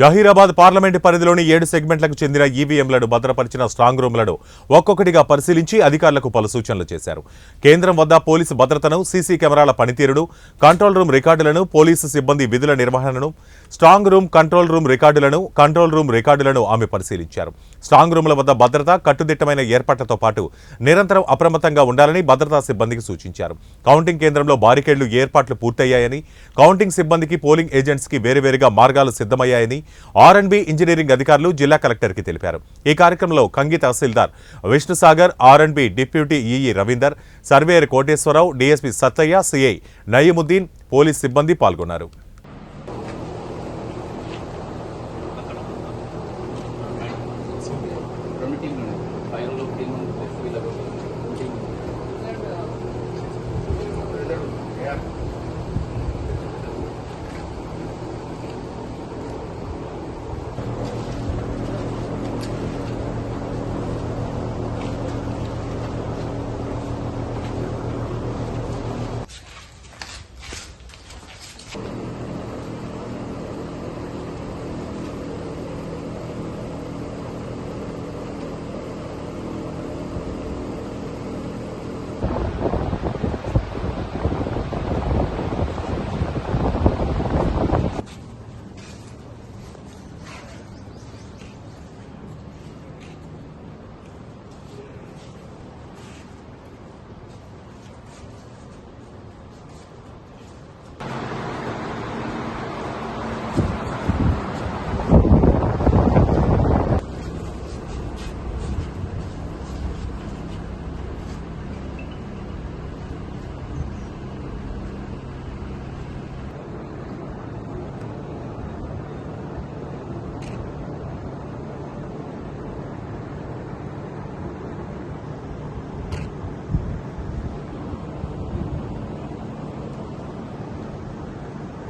Zaheerabad parliament పరిధిలోని 7 సెగ్మెంట్లకు చెందిన ఈవీఎంలను భద్రపరిచిన strong రూమ్లను ఒక్కొక్కటిగా పరిశీలించి అధికారులకు పలు సూచనలు చేశారు. కేంద్రం వద్ద పోలీసు భద్రతను, సీసీ కెమెరాల పనితీరును, కంట్రోల్ రూమ్ రికార్డులను, పోలీసు సిబ్బంది విధుల నిర్వహణను, స్ట్రాంగ్ రూమ్, కంట్రోల్ రూమ్ రికార్డులను ఆమె పరిశీలించారు. స్ట్రాంగ్ రూమ్ల వద్ద భద్రత, కట్టుదిట్టమైన ఏర్పాట్లతో పాటు నిరంతరం అప్రమత్తంగా ఉండాలని భద్రతా సిబ్బందికి సూచించారు. కౌంటింగ్ కేంద్రంలో బారికేడ్లు ఏర్పాట్లు పూర్తయ్యాయని, కౌంటింగ్ సిబ్బందికి, పోలింగ్ ఏజెంట్స్కి వేరువేరుగా మార్గాలు సిద్ధమయ్యాయని ఆర్&బి ఇంజనీరింగ్ అధికారులు జిల్లా కలెక్టర్కి తెలిపారు. ఈ కార్యక్రమంలో కంగి తహసీల్దార్ Vishnusagar, R and B deputy EE Ravinder, surveyor Koteswararao, DSP Sattaiah, CI Nayeemuddin, police సిబ్బంది పాల్గొన్నారు. రెండు టీంలు ఉన్నాయి. Final team